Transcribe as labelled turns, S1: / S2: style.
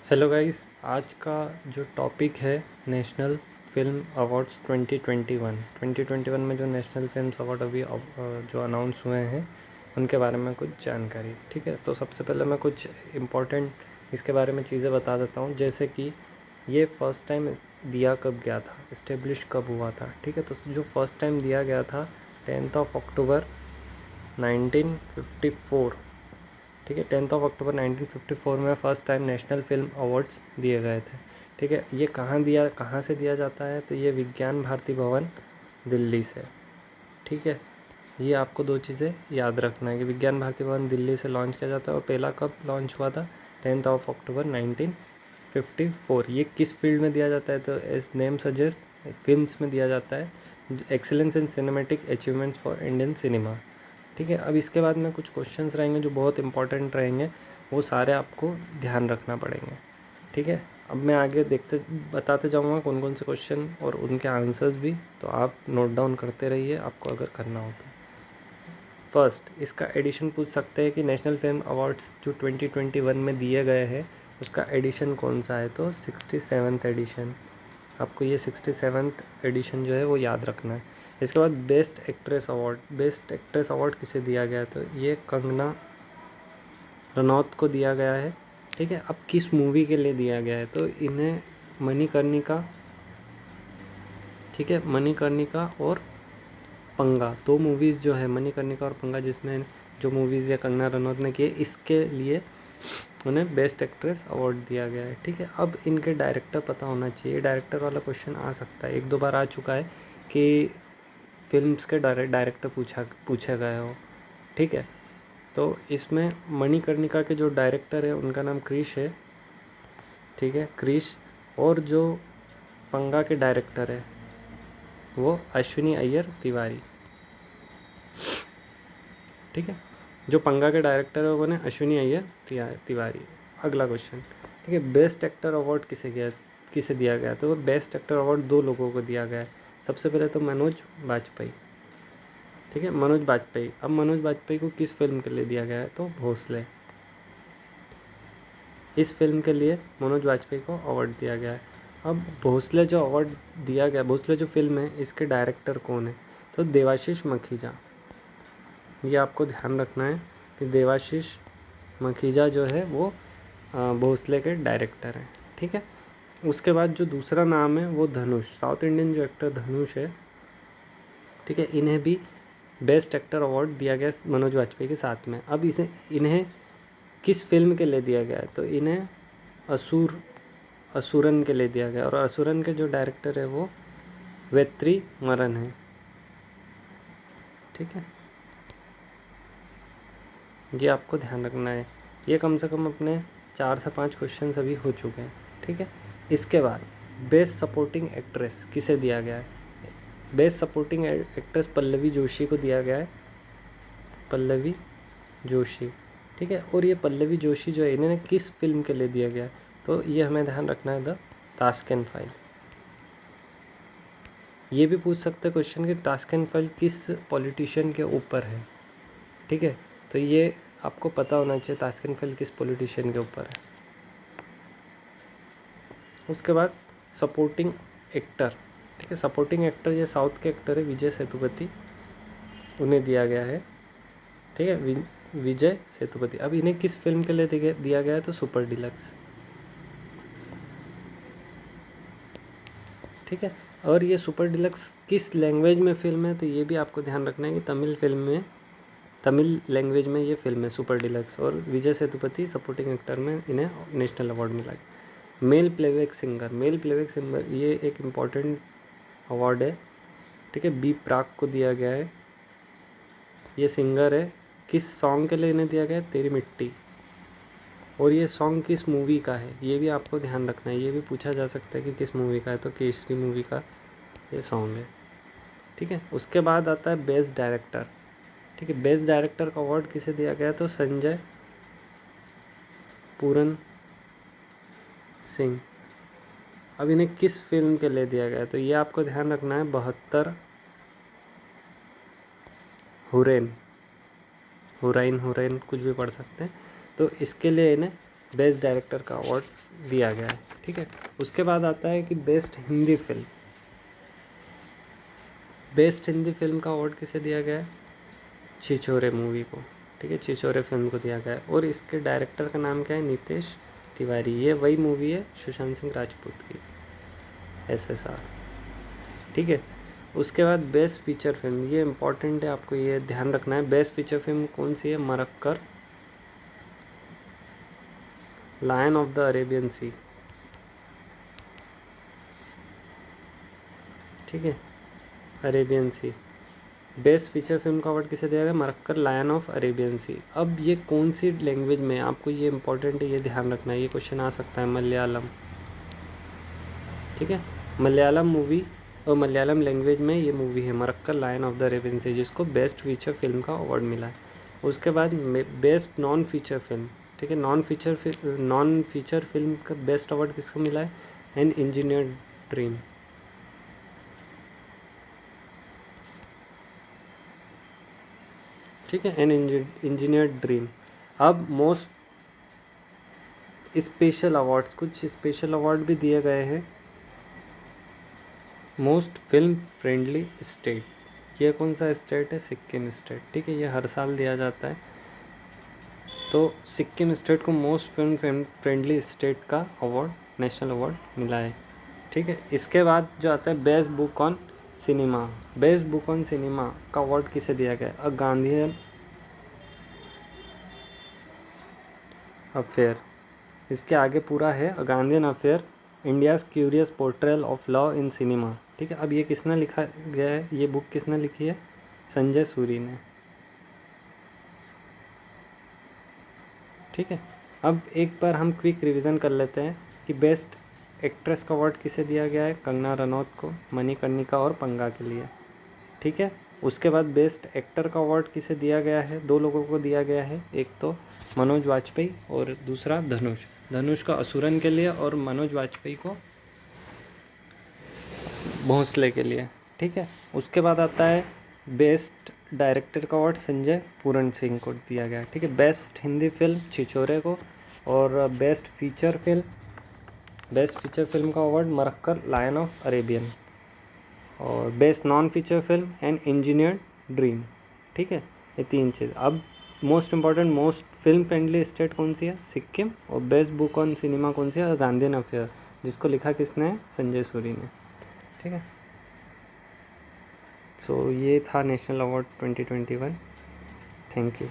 S1: Hello guys, आज का जो टॉपिक है नेशनल फ़िल्म अवार्ड्स 2021 में जो नेशनल फिल्म अवार्ड अभी जो अनाउंस हुए हैं उनके बारे में कुछ जानकारी। ठीक है, तो सबसे पहले मैं कुछ इम्पोर्टेंट इसके बारे में चीज़ें बता देता हूँ, जैसे कि ये फ़र्स्ट टाइम दिया कब गया था, इस्टेब्लिश कब हुआ था। ठीक है, तो जो फर्स्ट टाइम दिया गया था 10 अक्टूबर 1954। ठीक है, 10 अक्टूबर 1954 में first time national film awards दिए गए थे। ठीक है, ये कहाँ से दिया जाता है, तो ये विज्ञान भारती भवन दिल्ली से। ठीक है, ये आपको दो चीज़ें याद रखना है कि विज्ञान भारती भवन दिल्ली से लॉन्च किया जाता है और पहला कब लॉन्च हुआ था, 10 अक्टूबर 1954। ये किस फील्ड में दिया जाता है, तो एज नेम सजेस्ट फिल्म्स में दिया जाता है, excellence in cinematic achievements for Indian cinema. ठीक है, अब इसके बाद में कुछ क्वेश्चंस रहेंगे जो बहुत इंपॉर्टेंट रहेंगे, वो सारे आपको ध्यान रखना पड़ेंगे। ठीक है, अब मैं आगे बताते जाऊंगा कौन कौन से क्वेश्चन और उनके आंसर्स भी, तो आप नोट डाउन करते रहिए आपको अगर करना हो तो। फर्स्ट, इसका एडिशन पूछ सकते हैं कि नेशनल फिल्म अवार्ड्स जो 2021 में दिए गए हैं उसका एडिशन कौन सा है, तो 67th एडिशन। आपको ये 67th एडिशन जो है वो याद रखना है। इसके बाद बेस्ट एक्ट्रेस अवार्ड किसे दिया गया, तो ये कंगना रनौत को दिया गया है। ठीक है, अब किस मूवी के लिए दिया गया है, तो इन्हें मणिकर्णिका, ठीक है, मणिकर्णिका और पंगा, दो मूवीज़ जो है मणिकर्णिका और पंगा, जिसमें जो मूवीज़ ये कंगना रनौत ने किए, इसके लिए उन्हें बेस्ट एक्ट्रेस अवार्ड दिया गया है। ठीक है, अब इनके डायरेक्टर पता होना चाहिए, डायरेक्टर वाला क्वेश्चन आ सकता है, एक दो बार आ चुका है कि फिल्म्स के डायरेक्टर पूछे गए हो। ठीक है, तो इसमें मणिकर्णिका के जो डायरेक्टर है उनका नाम क्रिश है। ठीक है, क्रिश। और जो पंगा के डायरेक्टर है वो अश्विनी अय्यर तिवारी। ठीक है, जो पंगा के डायरेक्टर है वो ने अश्विनी अय्यर तिवारी। अगला क्वेश्चन, ठीक है, बेस्ट एक्टर अवार्ड किसे दिया गया, तो बेस्ट एक्टर अवार्ड दो लोगों को दिया गया है। सबसे पहले तो मनोज बाजपेयी। ठीक है, मनोज बाजपेयी। अब मनोज बाजपेयी को किस फिल्म के लिए दिया गया है, तो भोसले। इस फिल्म के लिए मनोज बाजपेयी को अवार्ड दिया गया है। अब भोसले जो अवार्ड दिया गया, भोसले जो फिल्म है इसके डायरेक्टर कौन है, तो देवाशीष मखीजा। ये आपको ध्यान रखना है कि देवाशीष मखीजा जो है वो भोसले के डायरेक्टर हैं। ठीक है, उसके बाद जो दूसरा नाम है वो धनुष, साउथ इंडियन जो एक्टर धनुष है। ठीक है, इन्हें भी बेस्ट एक्टर अवार्ड दिया गया मनोज वाजपेयी के साथ में। अब इन्हें किस फिल्म के लिए दिया गया है, तो इन्हें असुरन के लिए दिया गया, और असुरन के जो डायरेक्टर है वो वेत्री मरन है। ठीक है, ये आपको ध्यान रखना है। ये कम से कम अपने 4 से 5 क्वेश्चन अभी हो चुके हैं। ठीक है, इसके बाद बेस्ट सपोर्टिंग एक्ट्रेस किसे दिया गया है, best supporting actress Pallavi Joshi को दिया गया है, पल्लवी जोशी। ठीक है, और ये पल्लवी जोशी जो है इन्हें किस फिल्म के लिए दिया गया है, तो ये हमें ध्यान रखना है, द तास्केंट फाइल। ये भी पूछ सकते हैं क्वेश्चन कि तास्केंट फाइल किस पॉलिटिशियन के ऊपर है। ठीक है, तो ये आपको पता होना चाहिए तास्केंट फाइल किस पॉलिटिशियन के ऊपर है। उसके बाद सपोर्टिंग एक्टर। ठीक है, सपोर्टिंग एक्टर ये साउथ के एक्टर है विजय सेतुपति, उन्हें दिया गया है। ठीक है, विजय सेतुपति। अब इन्हें किस फिल्म के लिए दिया गया है, तो सुपर डिलक्स। ठीक है, और ये सुपर डिलक्स किस लैंग्वेज में फिल्म है, तो ये भी आपको ध्यान रखना है कि तमिल लैंग्वेज में ये फिल्म है सुपर डिलक्स, और विजय सेतुपति सपोर्टिंग एक्टर में इन्हें नेशनल अवार्ड मिला है। मेल प्लेबैक सिंगर ये एक इम्पॉर्टेंट अवार्ड है। ठीक है, बी प्राक को दिया गया है, ये सिंगर है। किस सॉन्ग के लिए इन्हें दिया गया है, तेरी मिट्टी। और ये सॉन्ग किस मूवी का है, ये भी आपको ध्यान रखना है, ये भी पूछा जा सकता है कि किस मूवी का है, तो केसरी मूवी का ये सॉन्ग है। ठीक है, उसके बाद आता है बेस्ट डायरेक्टर। ठीक है, बेस्ट डायरेक्टर का अवार्ड किसे दिया गया, तो संजय पूरन सिंह। अब इन्हें किस फिल्म के लिए दिया गया, तो ये आपको ध्यान रखना है, 72 हुरैन, हुरैन कुछ भी पढ़ सकते हैं, तो इसके लिए इन्हें बेस्ट डायरेक्टर का अवार्ड दिया गया है। ठीक है, उसके बाद आता है कि best Hindi film. Best Hindi film का अवार्ड किसे दिया गया है? छिछोरे मूवी को। ठीक है, छिछोरे फिल्म को दिया गया है और इसके डायरेक्टर का नाम क्या है? नितेश तिवारी। ये वही मूवी है सुशांत सिंह राजपूत की, SSR। ठीक है, उसके बाद बेस्ट फीचर फिल्म, ये इम्पॉर्टेंट है, आपको ये ध्यान रखना है। बेस्ट फीचर फिल्म कौन सी है? Marakkar, lion of the Arabian Sea. ठीक है, Arabian Sea. Best feature film का अवार्ड किसे दिया गया? Marakkar, lion of Arabian Sea. अब ये कौन सी लैंग्वेज में, आपको ये इंपॉर्टेंट है, ये ध्यान रखना है, ये क्वेश्चन आ सकता है। मलयालम। ठीक है, मलयालम मूवी और मलयालम लैंग्वेज में ये मूवी है Marakkar, lion of the Arabian Sea, जिसको बेस्ट फीचर फिल्म का अवार्ड मिला है। उसके बाद बेस्ट नॉन फीचर फिल्म। ठीक है, नॉन फीचर फिल्म का बेस्ट अवार्ड किसको मिला है? N engineer dream. ठीक है, एन इंजीनियर ड्रीम। अब मोस्ट स्पेशल अवार्ड्स, कुछ स्पेशल अवार्ड भी दिए गए हैं। मोस्ट फिल्म फ्रेंडली स्टेट, ये कौन सा स्टेट है? सिक्किम स्टेट। ठीक है, ये हर साल दिया जाता है, तो सिक्किम स्टेट को मोस्ट फिल्म फ्रेंडली स्टेट का अवार्ड, नेशनल अवार्ड मिला है। ठीक है, इसके बाद जो आता है best book on cinema. Best book on cinema का अवार्ड किसे दिया गया? A Gandhian affair. इसके आगे पूरा है, a Gandhian affair, India's curious portrayal of love in cinema. ठीक है, अब ये किसने लिखा गया है? ये बुक किसने लिखी है? संजय सूरी ने। ठीक है, अब एक बार हम क्विक रिवीजन कर लेते हैं कि बेस्ट एक्ट्रेस का अवार्ड किसे दिया गया है? कंगना रनौत को, मणिकर्णिका और पंगा के लिए। ठीक है, उसके बाद बेस्ट एक्टर का अवार्ड किसे दिया गया है? दो लोगों को दिया गया है, एक तो मनोज वाजपेयी और दूसरा धनुष। धनुष को असुरन के लिए और मनोज वाजपेयी को भोंसले के लिए। ठीक है, उसके बाद आता है बेस्ट डायरेक्टर का अवार्ड संजय पूरन सिंह को दिया गया। ठीक है, बेस्ट हिंदी फिल्म छिछोरे को, और बेस्ट फीचर फिल्म का award Marakkar, lion of Arabian, और best non feature film an engineer dream. ठीक है, ये तीन चीज़। अब most important, most film friendly state कौन सी है? सिक्किम। और बेस्ट बुक ऑन सिनेमा कौन सी है? गांधीयन अफेयर, जिसको लिखा किसने है? संजय सूरी ने। ठीक है, सो ये था नेशनल अवार्ड 2021। Thank you.